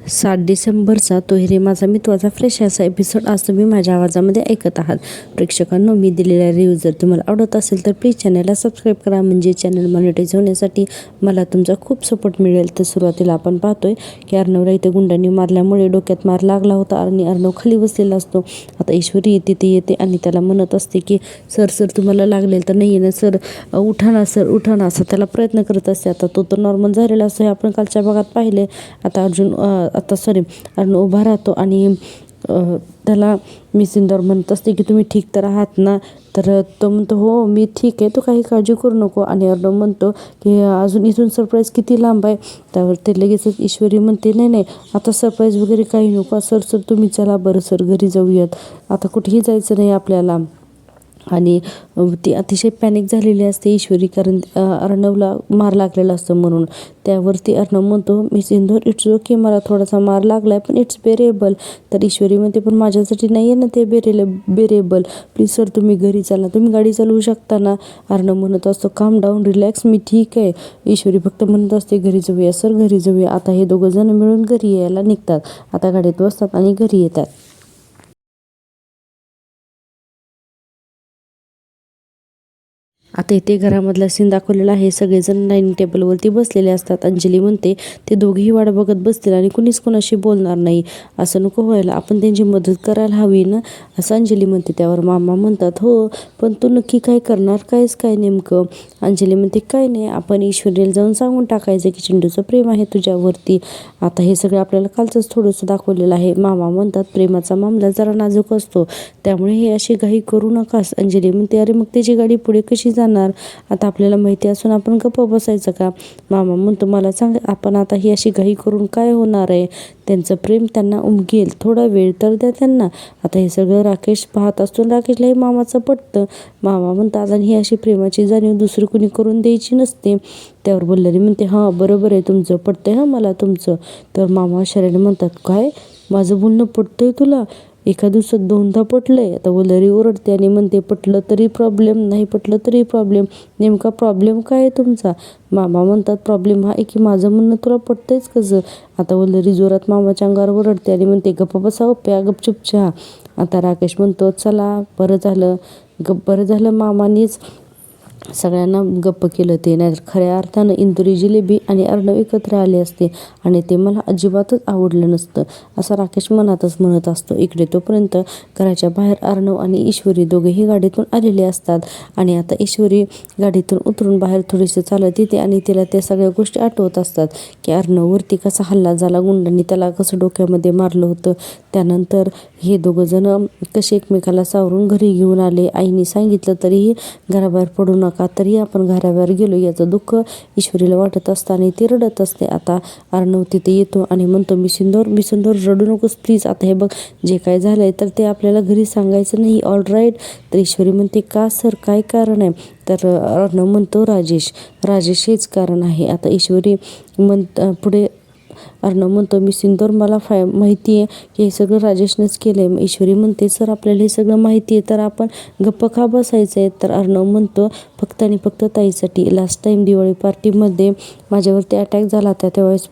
7 डिसेंबरचा तो रे माझा मित्वाचा फ्रेश असा एपिसोड आज तुम्ही माझ्या आवाजामध्ये ऐकत आहात. प्रेक्षकांनो, मी दिलेला रिव्ह्यू जर तुम्हाला आवडत असेल तर प्लीज चॅनलला सबस्क्राईब करा, म्हणजे चॅनल मॉनिटाईज होण्यासाठी मला तुमचा खूप सपोर्ट मिळेल. तर सुरुवातीला आपण पाहतोय की अर्णवला इथे गुंडांनी मारल्यामुळे डोक्यात मार लागला होता आणि अर्णव खाली बसलेला असतो. आता ईश्वरी तिथे येते आणि त्याला म्हणत असते की सर तुम्हाला लागलेल तर नाही ना सर, उठा ना सर, उठा ना, असं त्याला प्रयत्न करत असते. आता तो तर नॉर्मल झालेला असतो हे आपण कालच्या भागात पाहिले. आता अर्णव उभा राहतो आणि त्याला मिसिंदर म्हणत असते की तुम्ही ठीक तर आहात ना. तर तो म्हणतो हो मी ठीक आहे, तू काही काळजी करू नको. आणि अर्णव म्हणतो की अजून इथून सरप्राईज किती लांब आहे. त्यावर ते लगेचच ईश्वरी म्हणते नाही आता सरप्राईज वगैरे काही नको सर तुम्ही चला बरं सर, घरी जाऊयात, आता कुठेही जायचं नाही आपल्याला. आणि ती अतिशय पॅनिक झालेली असते ईश्वरी, कारण अर्णवला मार लागलेला असतो म्हणून. त्यावरती अर्णव म्हणतो मी सिंदूर इट्स ओके, मला थोडासा मार लागला आहे पण इट्स बेरेबल. तर ईश्वरी म्हणते पण माझ्यासाठी नाही आहे ना ते बेरेबल, प्लीज सर तुम्ही घरी चला, तुम्ही गाडी चालवू शकता ना. अर्णव म्हणत असतो काम डाऊन, रिलॅक्स, मी ठीक आहे. ईश्वरी फक्त म्हणत असते घरी जाऊया सर, घरी जाऊया. आता हे दोघं जण मिळून घरी यायला निघतात. आता गाडीत बसतात आणि घरी येतात. आता इथे घरामधला सीन दाखवलेला आहे. सगळेजण डायनिंग टेबलवरती बसलेले असतात. अंजली म्हणते ते दोघेही वाट बघत बसतील आणि कुणीच कोणाशी बोलणार नाही, असं नको व्हायला, आपण त्यांची मदत करायला हवी ना, असं अंजली म्हणते. त्यावर मामा म्हणतात हो पण तू नक्की काय करणार, काय नेमकं. अंजली म्हणते काय नाही, आपण ईश्वरीला जाऊन सांगून टाकायचं की चिंटूचं प्रेम आहे तुझ्यावरती. आता हे सगळं आपल्याला कालचंच थोडंसं दाखवलेलं आहे. मामा म्हणतात प्रेमाचा मामला जरा नाजूक असतो, त्यामुळे हे अशी घाई करू नकास. अंजली म्हणते अरे मग त्याची गाडी पुढे कशी जाणार, आता आपल्याला माहिती असून आपण गप्प बसायचं का. मामा म्हणतो मला सांग, आपण आता ही अशी घाई करून काय होणार आहे, त्यांचं प्रेम त्यांना उमगेल, थोडा वेळ तर द्या त्यांना. आता हे सगळं राकेश पाहत असतो, राकेशलाही मामाचं पटतं. मामा म्हणतात आणि ही अशी प्रेमाची जाणीव दुसरी कुणी करून द्यायची नसते. त्यावर वल्लरी म्हणते हां बरोबर आहे तुमचं, पटतंय हां मला तुमचं. तर मामा आश्चर्याने म्हणतात काय, माझं बोलणं पटतंय तुला, एका दिवसात 2दा पटलंय. आता वल्लरी ओरडते आणि म्हणते पटलं तरी प्रॉब्लेम, नाही पटलं तरी प्रॉब्लेम, नेमका प्रॉब्लेम काय आहे तुमचा. मामा म्हणतात प्रॉब्लेम हा आहे की माझं म्हणणं तुला पटतंयच कसं. आता वल्लरी जोरात मामाच्या अंगावर ओरडते आणि म्हणते गप्प बसावं, प्या गपचूप चहा. आता राकेश म्हणतो चला बरं झालं मामानीच सगळ्यांना गप्प केलं, ते नाही खऱ्या अर्थानं इंदुरी जिलेबी आणि अर्णव एकत्र आले असते आणि ते मला अजिबातच आवडलं नसतं, असं राकेश मनातच म्हणत असतो. इकडे तोपर्यंत घराच्या बाहेर अर्णव आणि ईश्वरी दोघेही गाडीतून आलेले असतात. आणि आता ईश्वरी गाडीतून उतरून बाहेर थोडीशी चालत येते आणि तिला त्या सगळ्या गोष्टी आठवत असतात की अर्णववरती कसा हल्ला झाला, गुंडांनी त्याला कसं डोक्यामध्ये मारलं होतं, त्यानंतर हे दोघं जण कसे एकमेकाला सावरून घरी घेऊन आले, आईने सांगितलं तरीही घराबाहेर पडू नका, तरी आपण घराबाहेर गेलो याचं दुःख ईश्वरीला वाटत असतं आणि ती रडत असते. आता अर्णव तिथे येतो आणि म्हणतो मी सिंदूर रडू नकोस प्लीज, आता हे बघ जे काय झालंय तर ते आपल्याला घरी सांगायचं नाही, ऑल राईट. तर ईश्वरी म्हणते का सर, काय कारण आहे. तर अर्णव म्हणतो राजेश हेच कारण आहे. आता ईश्वरी पुढे अर्णव म्हणतो मी सिंदूर मला माहिती आहे की हे सगळं राजेशनेच केलं आहे. ईश्वरी म्हणते सर आपल्याला हे सगळं माहिती आहे तर आपण गप्प का बसायचं आहे. तर अर्णव म्हणतो फक्त आणि फक्त ताईसाठी. लास्ट टाईम दिवाळी पार्टीमध्ये माझ्यावरती अटॅक झाला होता, त्यावेळेस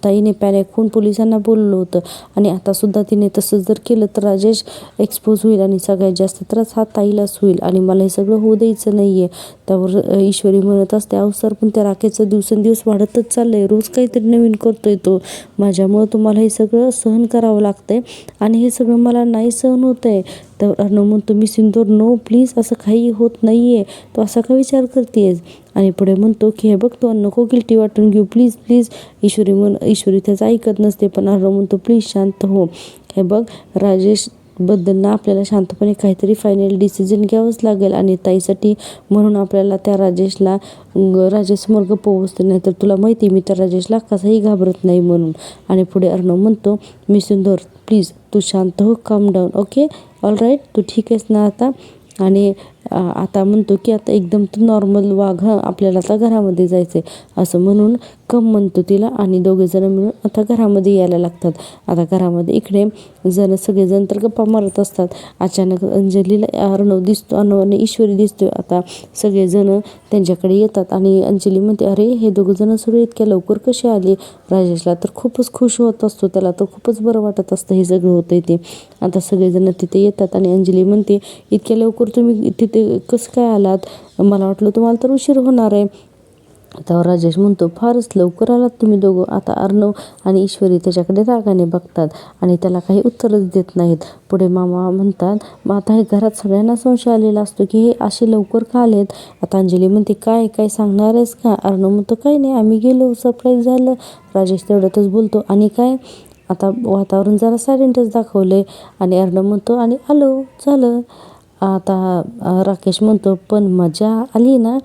ताईने पॅनिक होऊन पोलिसांना बोललं होतं आणि आतासुद्धा तिने तसंच जर केलं तर राजेश एक्सपोज होईल आणि सगळ्यात जास्त त्रास हा ताईलाच होईल आणि मला हे सगळं होऊ द्यायचं नाही आहे. त्यावर ईश्वरी म्हणत असते अहो सर पण त्या राकेशचं दिवसेंदिवस वाढतच चाललं आहे, रोज काहीतरी नवीन करतोय तो, माझ्यामुळं तुम्हाला हे सगळं सहन करावं लागतंय आणि हे सगळं मला नाही सहन होत आहे. तर अर्णव म्हणतो मी सिंदूर नो प्लीज, असं काही होत नाही आहे, तो असा का विचार करतेस. आणि पुढे म्हणतो की हे बघ तू नको गिल्टी वाटून घेऊ प्लीज. ईश्वरी त्याचं ऐकत नसते, पण अर्णव म्हणतो प्लीज शांत हो, हे बघ राजेश बद्दल ना आपल्याला शांतपणे काहीतरी फायनल डिसिजन घ्यावंच लागेल आणि ताईसाठी म्हणून आपल्याला त्या राजेशसमोर गप्प बसते, नाही तर तुला माहिती मी त्या राजेशला कसाही घाबरत नाही म्हणून. आणि पुढे अर्णव म्हणतो मी सिंदूर प्लीज तू शांत हो, काम डाऊन, ओके ऑल राईट, तू ठीक आहेस ना आता. आणि आता म्हणतो की आता एकदम तू नॉर्मल वाघ, आपल्याला आता घरामध्ये जायचं आहे असं म्हणून कम म्हणतो तिला आणि दोघेजण मिळून आता घरामध्ये यायला लागतात. आता घरामध्ये इकडे सगळेजण तर गप्पा मारत असतात. अचानक अंजलीला अर्णव दिसतो, अर्णव आणि ईश्वरी दिसतोय. आता सगळेजण त्यांच्याकडे येतात आणि अंजली म्हणते, अरे हे दोघंजण सगळे इतक्या लवकर कसे आले. राजेशला तर खूपच खुश होत असतो, त्याला तर खूपच बरं वाटत असतं हे सगळं होतंय ते. आता सगळेजण तिथे येतात आणि अंजली म्हणते, इतक्या लवकर तुम्ही तिथे कसं काय आलात, मला वाटलं तुम्हाला तर उशीर होणार आहे. त्यावर राजेश म्हणतो, फारच लवकर आलात तुम्ही दोघं. आता अर्णव आणि ईश्वरी त्याच्याकडे रागाने बघतात आणि त्याला काही उत्तरच देत नाहीत. पुढे मामा म्हणतात, मग आता हे घरात सगळ्यांना संशय आलेला असतो की हे असे लवकर का आलेत. आता अंजली म्हणते, काय सांगणार आहेस का. अर्णव म्हणतो, काही नाही, आम्ही गेलो, सरप्राईज झालं. राजेश तेवढ्यातच बोलतो, आणि काय. आता वातावरण जरा सायलेंटच दाखवलंय आणि अर्णव म्हणतो, आणि आलो झालं. आता राकेश म्हणतो, पण मजा आली ना.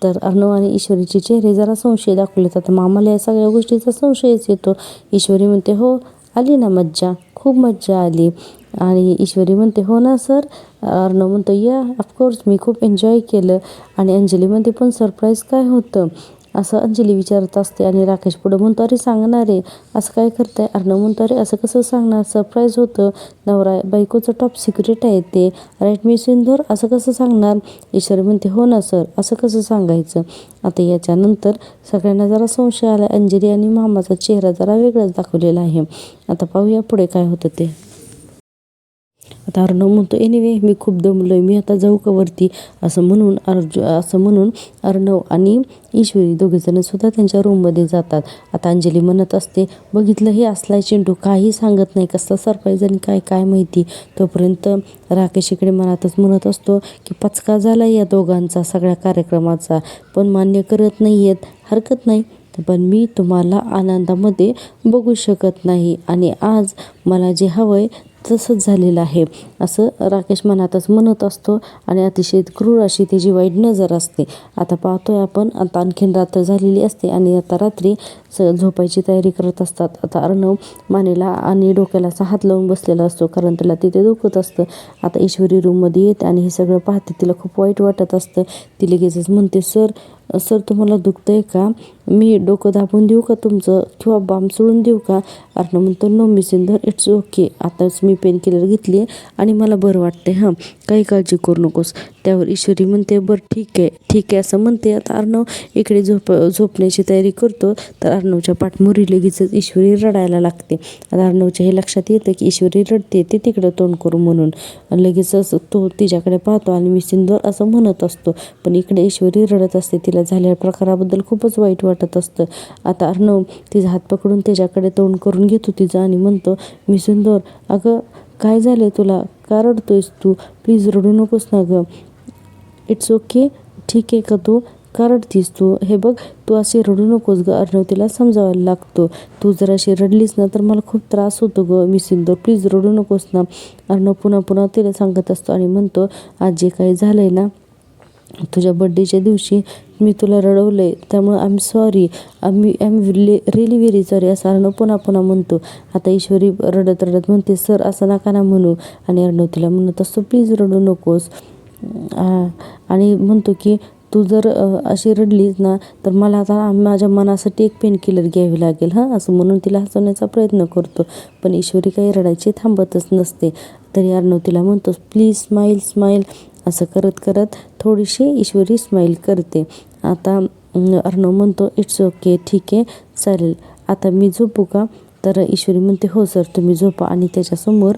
तर अर्णव आणि ईश्वरीचे चेहरे जरा संशय दाखवलेत. आता मामाला या सगळ्या गोष्टीचा संशयच येतो. ईश्वरी म्हणते, हो आली ना मज्जा, खूप मज्जा आली. आणि ईश्वरी म्हणते, हो ना सर. अर्णव म्हणतो, या ऑफकोर्स, मी खूप एन्जॉय केलं. आणि अंजली म्हणते, पण सरप्राईज काय होतं असं अंजली विचारत असते. आणि राकेश पुढं म्हणतो, अरे सांगणार आहे, असं काय करताय. अर्णव म्हणतो, अरे असं कसं सांगणार, सरप्राईज होतं, नवरा बायकोचं टॉप सिक्रेट आहे ते, राईट मी सिंदूर, असं कसं सांगणार. ईश्वरी म्हणते, हो ना सर, असं कसं सांगायचं. आता याच्यानंतर सगळ्यांना जरा संशय आला. अंजली आणि मामाचा चेहरा जरा वेगळाच दाखवलेला आहे. आता पाहूया पुढे काय होतं ते. आता अर्णव म्हणतो, एनिवे मी खूप दमलोय, मी आता जाऊ का वरती, असं म्हणून अर्णव आणि ईश्वरी दोघेजण सुद्धा त्यांच्या रूममध्ये जातात. आता अंजली म्हणत असते, बघितलं हे असलाय चिंटू, काही सांगत नाही, कसला सरप्राईज आणि काय माहिती. तोपर्यंत राकेश इकडे मनातच म्हणत असतो की पचका झाला या दोघांचा सगळ्या कार्यक्रमाचा, पण मान्य करत नाही आहेत. हरकत नाही, पण मी तुम्हाला आनंदामध्ये बघू शकत नाही आणि आज मला जे हवंय तसंच झालेलं आहे, असं राकेश मनातच म्हणत असतो. आणि अतिशय क्रूर अशी त्याची वाईट नजर असते. आता पाहतोय आपण, आता आणखीन रात्र झालेली असते आणि आता रात्री झोपायची तयारी करत असतात. आता अर्णव मानेला आणि डोक्याला असा हात लावून बसलेला असतो, कारण त्याला तिथे दुखत असतं. आता ईश्वरी रूममध्ये येते आणि हे सगळं पाहते. तिला खूप वाईट वाटत असतं. ती लगेचच म्हणते, सर तुम्हाला दुखतंय का, मी डोकं दाबून देऊ का तुमचं, किंवा बाम सोडून देऊ का. अर्णव म्हणतो, no miss Inder, it's okay, आताच मी पेन किलर घेतली आहे आणि मला बरं वाटते, हां काही काळजी करू नकोस. त्यावर ईश्वरी म्हणते, बरं ठीक आहे असं म्हणते. आता अर्णव इकडे झोपण्याची तयारी करतो, तर अर्णवच्या पाठमोरी लगेचच ईश्वरी रडायला लागते. आता अर्णवच्या हे लक्षात येतं की ईश्वरी रडते, ते तिकडं तोंड करू म्हणून. लगेचच तो तिच्याकडे पाहतो आणि मी सिंदूर असं म्हणत असतो, पण इकडे ईश्वरी रडत असते. तिला झालेल्या प्रकाराबद्दल खूपच वाईट वाटत असतं. आता अर्णव तिचा हात पकडून त्याच्याकडे तोंड करून घेतो तिचं आणि म्हणतो, मी सिंदूर, अगं काय झालं तुला, का रडतोयस तू, प्लीज रडू नकोस ना गं. इट्स ओके, ठीक आहे का तू, का रडतीस तू, हे बघ तू अशी रडू नकोस गं. अर्णव तिला समजावायला लागतो, तू जर अशी रडलीस ना तर मला खूप त्रास होतो गं मी सिंदूर, प्लीज रडू नकोस ना. अर्णव पुन्हा तिला सांगत असतो आणि म्हणतो, आज जे काही झालंय ना, तुझ्या बड्डेच्या दिवशी मी तुला रडवलंय, त्यामुळं I am sorry, I am really very sorry, असं अर्णव पुन्हा म्हणतो. आता ईश्वरी रडत म्हणते, सर असं नका ना म्हणू. आणि अर्णव तिला म्हणत असतो, प्लीज रडू नकोस. आणि म्हणतो की तू जर अशी रडलीस ना तर मला आता माझ्या मनासाठी एक पेन किलर घ्यावी लागेल, हां असं म्हणून तिला हसवण्याचा प्रयत्न करतो. पण ईश्वरी काही रडायची थांबतच नसते. तरी अर्णव तिला म्हणतो, प्लीज स्माईल, असं करत थोडीशी ईश्वरी स्माईल करते. आता अर्णव म्हणतो, इट्स ओके, ठीक आहे चालेल, आता मी झोपू का. तर ईश्वरी म्हणते, हो सर तुम्ही झोपा. आणि त्याच्यासमोर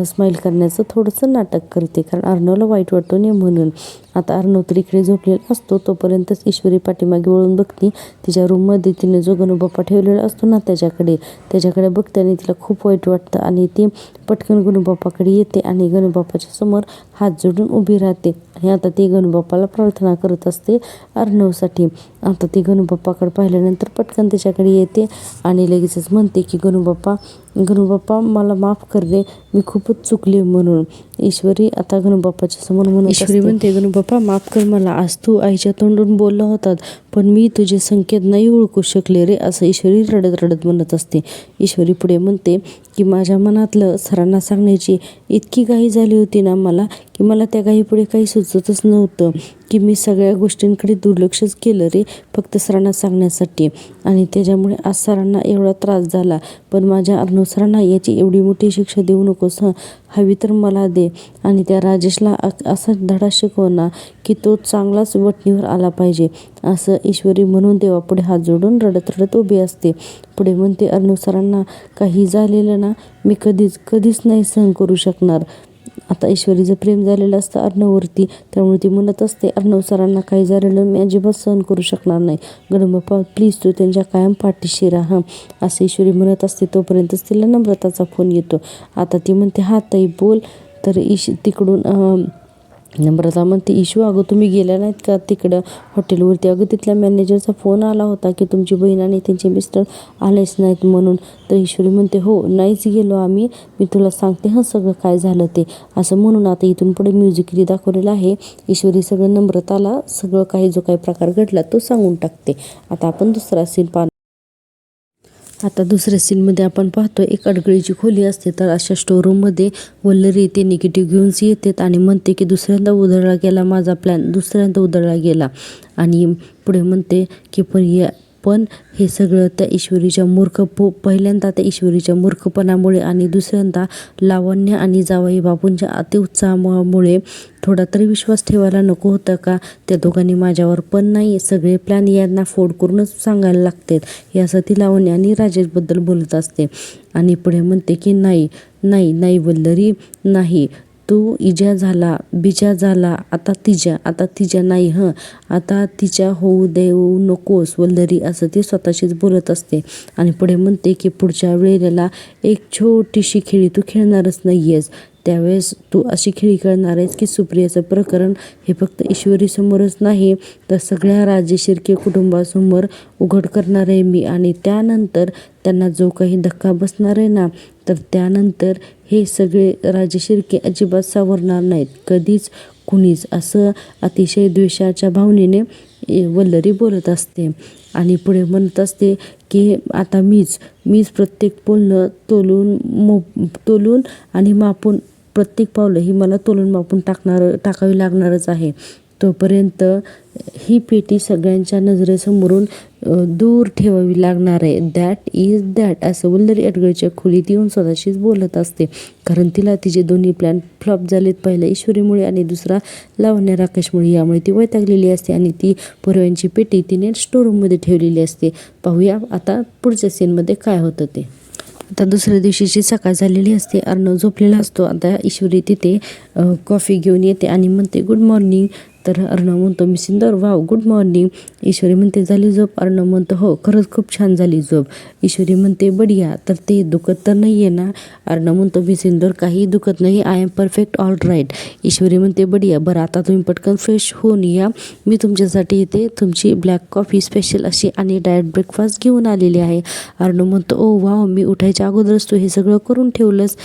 स्माईल करण्याचं थोडंसं नाटक करते, कारण अर्णवला वाईट वाटतो नाही म्हणून. आता अर्णव तर इकडे झोपलेला असतो. तोपर्यंतच ईश्वरी पाठीमागे वळून बघते. तिच्या रूममध्ये तिने जो गणूबाप्पा ठेवलेला असतो ना त्याच्याकडे बघते आणि तिला खूप वाईट वाटतं. आणि ती पटकन गणूबाप्पाकडे येते आणि गणूबाप्पाच्या समोर हात जोडून उभी राहते. आणि आता ती गणूबाप्पाला प्रार्थना करत असते अर्णवसाठी. आता ती गणूबाप्पाकडे पाहिल्यानंतर पटकन त्याच्याकडे येते आणि लगेचच म्हणते की गणूबाप्पा मला माफ कर रे, मी खूपच चुकले म्हणून. ईश्वरी आता गणूबाप्पाच्या समोर म्हणते, गणूबाप्पा माफ कर मला, आज तू आईच्या तोंडून बोलला होतात, पण मी तुझे संकेत नाही ओळखू शकले रे, असं ईश्वरी रडत म्हणत असते. ईश्वरी पुढे म्हणते, की माझ्या मनातलं सरांना सांगण्याची इतकी घाई झाली होती ना मला, की मला त्या घाईपुढे काही सुचतच नव्हतं, की मी सगळ्या गोष्टींकडे दुर्लक्षच केलं रे फक्त सरांना सांगण्यासाठी. आणि त्याच्यामुळे आज सरांना एवढा त्रास झाला. पण माझ्या अर्णव सरांना याची एवढी मोठी शिक्षा देऊ नकोस हं, हवी तर मला दे. आणि त्या राजेशला असा धडा शिकव ना की तो चांगलाच वठणीवर आला पाहिजे, असं ईश्वरी म्हणून देवापुढे हात जोडून रडत रडत उभी असते. पुढे म्हणते, अर्णव सरांना काही झालेलं ना मी कधीच नाही सहन करू शकणार. आता ईश्वरीचं प्रेम झालेलं असतं अर्णववरती, त्यामुळे ती म्हणत असते, अर्णव सरांना काही झालेलं मी अजिबात सहन करू शकणार नाही. गणबाप्पा प्लीज तू त्यांच्या कायम पाठीशी राहा, असं ईश्वरी म्हणत असते. तोपर्यंतच तिला नम्रताचा फोन येतो. आता ती म्हणते, हा ताई बोल. तर तिकडून नम्रता म्हणते, इशू अगं तुम्ही गेल्या नाहीत का तिकडं हॉटेलवरती? अगं तिथल्या मॅनेजरचा फोन आला होता की तुमची बहीण आणि त्यांचे मिस्टर आलेच नाहीत म्हणून. तर ईश्वरी म्हणते, हो नाहीच गेलो आम्ही, मी तुला सांगते हं सगळं काय झालं ते, असं म्हणून आता इथून पुढे म्युझिकली दाखवलेलं आहे. ईश्वरी सगळं नम्रताला सगळं काही जो काही प्रकार घडला तो सांगून टाकते. आता आपण दुसरा सीन आता दुसऱ्या सीनमध्ये आपण पाहतो, एक अडगळीची खोली असते. तर अशा स्टोरूममध्ये वल्लरी ते निगेटिव्ह घेऊन येतात आणि म्हणते की दुसऱ्यांदा उधळला गेला माझा प्लॅन, दुसऱ्यांदा उधळला गेला. आणि पुढे म्हणते की पण हे सगळं त्या ईश्वरीच्या पहिल्यांदा त्या ईश्वरीच्या मूर्खपणामुळे आणि दुसऱ्यांदा लावण्य आणि जावई बापूंच्या अतिउत्साहामुळे. थोडा तरी विश्वास ठेवायला नको होता का त्या दोघांनी माझ्यावर? पण नाही, सगळे प्लॅन यांना फोड करूनच सांगायला लागतात, याचं ती लावण्य आणि राजेशबद्दल बोलत असते. आणि पुढे म्हणते की नाही वल्लरी नाही, तू इजा झाला बिजा झाला, आता तिच्या नाही हं, आता तिच्या होऊ देऊ नकोस वल्लरी, असं ती स्वतःशीच बोलत असते. आणि पुढे म्हणते की पुढच्या वेळेला एक छोटीशी खेळी तू खेळणारच नाही आहेस, त्यावेळेस तू अशी खेळी खेळणार आहेस की सुप्रियाचं प्रकरण हे फक्त ईश्वरीसमोरच नाही तर सगळ्या राजेश शिर्के कुटुंबासमोर उघड करणार आहे मी. आणि त्यानंतर त्यांना जो काही धक्का बसणार आहे ना, तर त्यानंतर हे सगळे राजेश शिर्के अजिबात सावरणार नाहीत कधीच कुणीच, असं अतिशय द्वेषाच्या भावनेने वल्लरी बोलत असते. आणि पुढे म्हणत असते की आता मीच प्रत्येक बोलणं तोलून आणि मापून, प्रत्येक पावलं ही मला तोलून मापून टाकावी लागणारच आहे. तोपर्यंत ही पेटी सगळ्यांच्या नजरेसमोरून दूर ठेवावी लागणार आहे. दॅट इज दॅट, असं वल्लरी अडगळीच्या खोलीत येऊन स्वतःशीच बोलत असते. कारण तिला तिचे दोन्ही प्लॅन फ्लॉप झालेत, पहिला ईश्वरीमुळे आणि दुसरा लावण्य राकेशमुळे. यामुळे ती वैतागलेली असते आणि ती पुरव्यांची पेटी तिने स्टोरूममध्ये ठेवलेली असते. पाहूया आता पुढच्या सीनमध्ये काय होतं ते. आता दुसऱ्या दिवशीची सकाळ झालेली असते. अर्णव झोपलेला असतो. आता ईश्वरी तिथे कॉफी घेऊन येते आणि म्हणते गुड मॉर्निंग. तर अर्णव म्हणतो, मी सिंदर वाव गुड मॉर्निंग. ईश्वरी म्हणते, झाली झोप? अर्णव म्हणतो, हो खरंच खूप छान झाली झोप. ईश्वरी म्हणते, बढिया. तर ते दुखत तर नाही आहे ना? अर्णव म्हणतो, मी सिंदर काही दुखत नाही, I am perfect all right. Ishwari म्हणते, बढिया. बरं आता तुम्ही पटकन फ्रेश होऊन या, मी तुमच्यासाठी इथे तुमची ब्लॅक कॉफी स्पेशल अशी आणि डायट ब्रेकफास्ट घेऊन आलेली आहे. अर्णव म्हणतो, ओ वाव, मी उठायच्या अगोदरच तू हे सगळं करून ठेवलंस,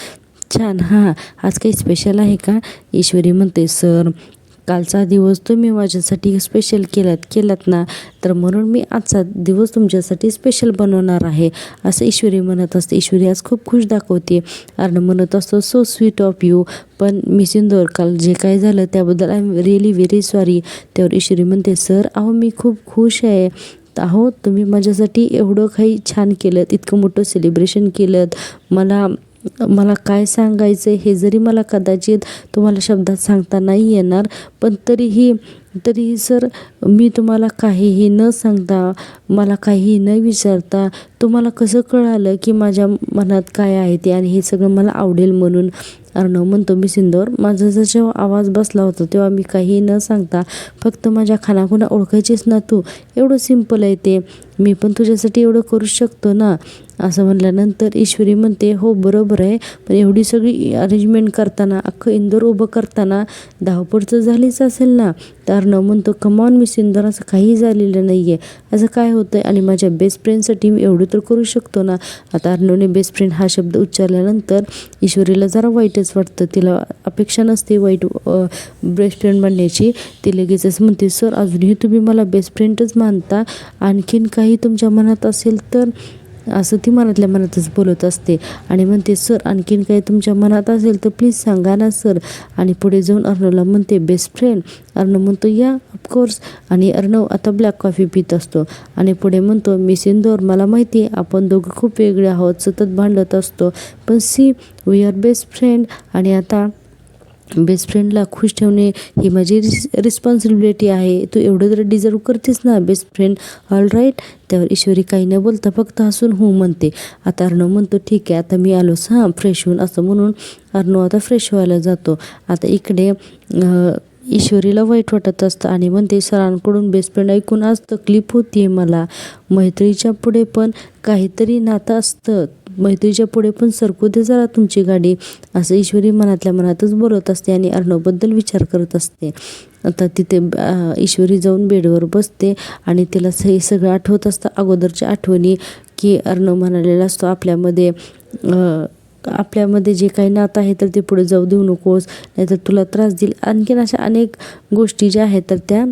छान. हां, आज काही स्पेशल आहे का? ईश्वरी म्हणते, सर कालचा दिवस तुम्ही माझ्यासाठी स्पेशल केलात ना, तर म्हणून मी आजचा दिवस तुमच्यासाठी स्पेशल बनवणार आहे, असं ईश्वरी म्हणत असते. ईश्वरी आज खूप खुश दाखवते. अर्णव म्हणत असतो, सो स्वीट ऑफ यू. पण मी सिंदूर काल जे काय झालं त्याबद्दल I am really very sorry. त्यावर ईश्वरी म्हणते, सर अहो मी खूप खुश आहे. अहो तुम्ही माझ्यासाठी एवढं काही छान केलं, इतकं मोठं सेलिब्रेशन केलं. मला काय सांगायचं हे जरी मला कदाचित तुम्हाला शब्दात सांगता नाही येणार, पण तरीही सर मी तुम्हाला काहीही न सांगता, मला काहीही न विचारता तुम्हाला कसं कळालं की माझ्या मनात काय आहे ते, आणि हे सगळं मला आवडेल म्हणून. अर्णव म्हणतो, मी सिंदूर माझा जेव्हा आवाज बसला होता तेव्हा मी काही न सांगता फक्त माझ्या खानाखुणा ओळखायचीच ना तू, एवढं सिम्पल आहे ते, मी पण तुझ्यासाठी एवढं करू शकतो ना, असं म्हणल्यानंतर ईश्वरी म्हणते, हो बरोबर आहे, पण एवढी सगळी अरेंजमेंट करताना, अख्खं इंदोर उभं करताना धावपळचं झालीच असेल ना. तर अर्णव म्हणतो, कमॉन मी सिंदूर, असं काही झालेलं नाही आहे, असं काय होतं आहे, आणि माझ्या बेस्ट फ्रेंडसाठी मी एवढं तर करू शकतो ना. आता अर्णवने बेस्ट फ्रेंड हा शब्द उच्चारल्यानंतर ईश्वरीला जरा वाईटच वाटतं. तिला अपेक्षा नसते वाईट बेस्ट फ्रेंड बनण्याची. ती लगेचच म्हणते, सर अजूनही तुम्ही मला बेस्ट फ्रेंडच मानता, आणखीन काही तुमच्या मनात असेल तर असं ती मनातल्या मनातच बोलत असते आणि म्हणते, सर आणखीन काही तुमच्या मनात असेल तर प्लीज सांगा ना सर. आणि पुढे जाऊन अर्णवला म्हणते, बेस्ट फ्रेंड. अर्णव म्हणतो, या ऑफकोर्स. आणि अर्णव आता ब्लॅक कॉफी पित असतो आणि पुढे म्हणतो, मिस इंदोर, मला माहिती आहे आपण दोघं खूप वेगळे आहोत, सतत भांडत असतो, पण see we are best friend. आणि आता बेस्ट फ्रेंडला खुश ठेवणे ही माझी रिस्पॉन्सिबिलिटी आहे. तू एवढं तर डिझर्व करतेस ना बेस्ट फ्रेंड, ऑल राईट. त्यावर ईश्वरी काही न बोलता फक्त हसून हो म्हणते. आता अर्णव म्हणतो, ठीक आहे आता मी आलोच हां फ्रेश होऊन, असं म्हणून अर्णव आता फ्रेश व्हायला जातो. आता इकडे ईश्वरीला वाईट वाटत असतं आणि म्हणते, सरांकडून बेस्ट फ्रेंड ऐकून आज तकलीफ होती आहे मला. मैत्रीच्या पुढे पण काहीतरी नातं असतं, मैत्रीच्या पुढे पण सरकू दे जरा तुमची गाडी, असं ईश्वरी मनातल्या मनातच बोलत असते आणि अर्णवबद्दल विचार करत असते. आता तिथे ईश्वरी जाऊन बेडवर बसते आणि तिला हे सगळं आठवत असतं, अगोदरच्या आठवणी, की अर्णव म्हणालेला असतो आपल्यामध्ये जे काही नातं आहे तर ते पुढे जाऊ देऊ नकोस, नाहीतर तुला त्रास देईल. आणखीन अशा अनेक गोष्टी ज्या आहेत तर त्या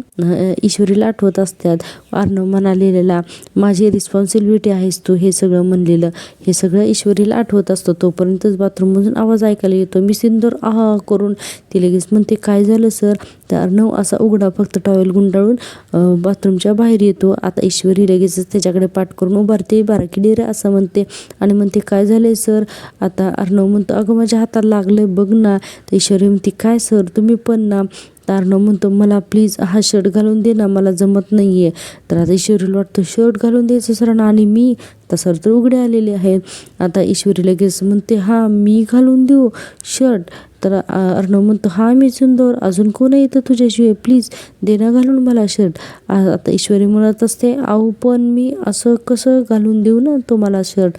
ईश्वरीला आठवत असतात. अर्णव म्हणालेला, माझी रिस्पॉन्सिबिलिटी आहेस तू, हे सगळं म्हणलेलं, हे सगळं ईश्वरीला आठवत असतं. तोपर्यंतच बाथरूममधून आवाज ऐकायला येतो. मी सिंदूर आहा करून ती लगेच म्हणते, काय झालं सर. तर अर्णव असा उघडा फक्त टॉवेल गुंडाळून बाथरूमच्या बाहेर येतो. आता ईश्वरी लगेचच त्याच्याकडे पाठ करून उभारते, बाराकी डेरे असं म्हणते आणि म्हणते, काय झालंय सर. आता अर्णव म्हणतो, अगं माझ्या हाताला लागलंय बघ ना. तर ईश्वरी म्हणते, काय सर तुम्ही पण ना. तर अर्णव म्हणतो, मला प्लीज हा शर्ट घालून दे ना, मला जमत नाही आहे. तर आता ईश्वरीला वाटतं, शर्ट घालून द्यायचं सरांना, आणि मी तर सर तर उघडे आलेले आहेत. आता ईश्वरी लगेच म्हणते, हां मी घालून देऊ शर्ट. तर अर्णव म्हणतो, हां मी सुंदर, अजून कोण येतं तुझ्याशिवाय, प्लीज दे ना घालून मला शर्ट. आता ईश्वरी म्हणत असते, अहो पण मी असं कसं घालून देऊ ना तुम्हाला शर्ट.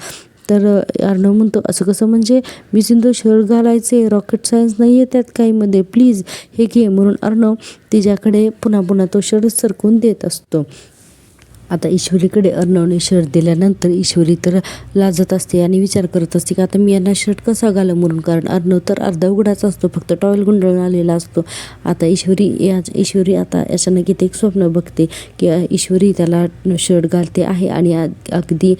तर अर्णव म्हणतो, असं कसं म्हणजे, मी सिंधू शर्ट घालायचे, रॉकेट सायन्स नाही आहे त्यात काहीमध्ये, प्लीज हे घे. म्हणून अर्णव तिच्याकडे पुन्हा पुन्हा तो शर्ट सरकवून देत असतो. आता ईश्वरीकडे अर्णवने शर्ट दिल्यानंतर ईश्वरी तर लाजत असते आणि विचार करत असते की आता मी यांना शर्ट कसा घाला म्हणून, कारण अर्णव तर अर्धा उघडाच असतो, फक्त टॉवेल गुंडाळून आलेला असतो. आता ईश्वरी आता अचानक इथे एक स्वप्न बघते की ईश्वरी त्याला शर्ट घालते आहे आणि अगदी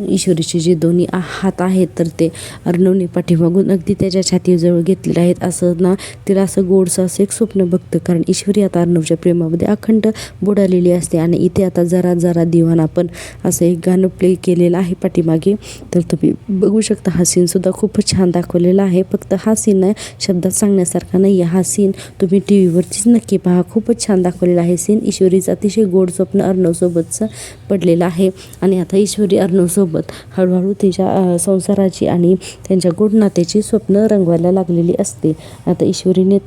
ईश्वरीचे जे दोन्ही हात आहेत तर ते अर्णवने पाठीमागून अगदी त्याच्या छातीजवळ घेतलेले आहेत. असं ना तिला असं गोडसं असं एक स्वप्न बघतं, कारण ईश्वरी आता अर्णवच्या प्रेमामध्ये अखंड बुडालेली असते. आणि इथे आता जरा जरा दिवाना पण असं एक गाणं प्ले केलेलं आहे पाठीमागे, तर तुम्ही बघू शकता. हा सीनसुद्धा खूपच छान दाखवलेला आहे. फक्त हा सीन आहे, शब्दात सांगण्यासारखा नाही आहे. हा सीन तुम्ही टी व्हीवरतीच नक्की पहा, खूपच छान दाखवलेला आहे सीन. ईश्वरीचं अतिशय गोड स्वप्न अर्णवसोबतचं पडलेलं आहे आणि आता ईश्वरी अर्णवसोबत हळूहळू तिच्या संसाराची आणि त्यांच्या गोड नात्याची स्वप्न रंगवायला लागलेली असते. आता ईश्वरीने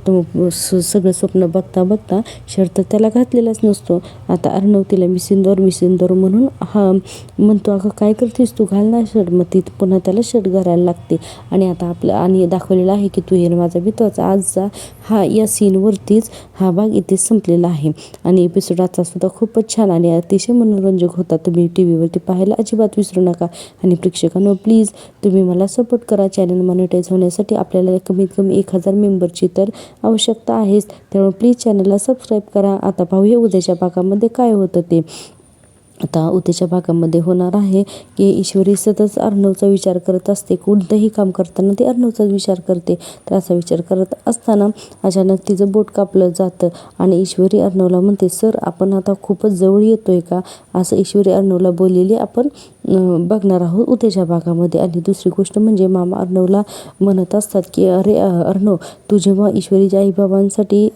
सगळं स्वप्न बघता बघता शर्ट त्याला घातलेलाच नसतो. आता अर्णव तिला मिसिंदोर म्हणून हा म्हणतो, अगं काय करतेस तू, घाल ना शर्ट. मग ती पुन्हा त्याला शर्ट घालायला लागते. आणि आता आणि दाखवलेलं आहे की तू ये माझा मित्राचा आजचा हा या सीनवरतीच हा भाग इथेच संपलेला आहे. आणि एपिसोड आजचा सुद्धा खूपच छान आणि अतिशय मनोरंजक होता. तुम्ही टी व्हीवरती पाहायला अजिबात विसरू नका. आणि प्रेक्षकांनो प्लीज तुम्ही मला सपोर्ट करा. चॅनल मॉनिटाईज होण्यासाठी आपल्याला कमीत कमी 1000 मेंबरची तर आवश्यकता आहेच, त्यामुळे प्लीज चॅनलला सबस्क्राईब करा. आता पाहूया उद्याच्या भागामध्ये काय होतं ते. आता उद्याच्या भागामध्ये होणार आहे की ईश्वरी सतत अर्णवचा विचार करत असते, कोणतंही काम करताना ती अर्णवचाच विचार करते. तर असा विचार करत असताना अचानक तिचं बोट कापलं जातं आणि ईश्वरी अर्णवला म्हणते, सर आपण आता खूपच जवळ येतोय का, असं ईश्वरी अर्णवला बोललेली आपण बघणार आहोत उद्याच्या भागामध्ये. आणि दुसरी गोष्ट म्हणजे मामा अर्णवला म्हणत असतात की अरे अर्णव, तू जेव्हा ईश्वरीच्या आईबाबांसाठी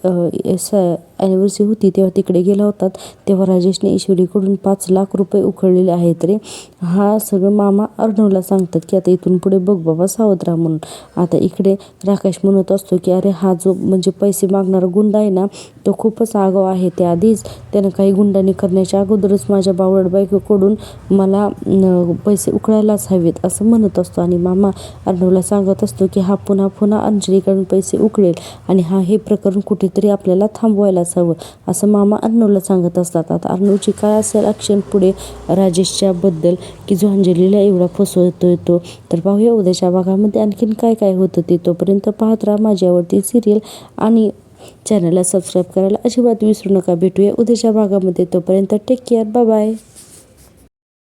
ॲनिव्हर्सरी होती तेव्हा तिकडे गेला होतात, तेव्हा राजेशने ईश्वरीकडून 5 लाख रुपये उकळलेले आहेत रे. हा सगळं मामा अर्णवला सांगतात की आता इथून पुढे बघ बाबा सावध राहा म्हणून. आता इकडे राकेश म्हणत असतो की अरे हा जो म्हणजे पैसे मागणारा गुंड आहे ना, तो खूपच आगाऊ आहे. त्या आधीच त्यानं काही गुंडांनी करण्याच्या अगोदरच माझ्या बावळट बायकोकडून मला पैसे उकळायलाच हवेत असं म्हणत असतो. आणि मामा अर्णवला सांगत असतो की हा पुन्हा अंजलीकडून पैसे उकळेल आणि हे प्रकरण कुठेतरी आपल्याला थांबवायलाच हवं असं मामा अर्णवला सांगत असतात. आता अर्णवची काय असेल ॲक्शन पुढे राजेशच्या बद्दल की जो अंजलीला एवढा फसवतोय तो, तर पाहूया उद्याच्या भागामध्ये आणखीन काय काय होतं ते. तोपर्यंत पाहत राहा माझी आवडती सिरियल आणि चॅनलला सबस्क्राईब करायला अजिबात विसरू नका. भेटूया उद्याच्या भागामध्ये, तोपर्यंत टेक केअर, बाय बाय.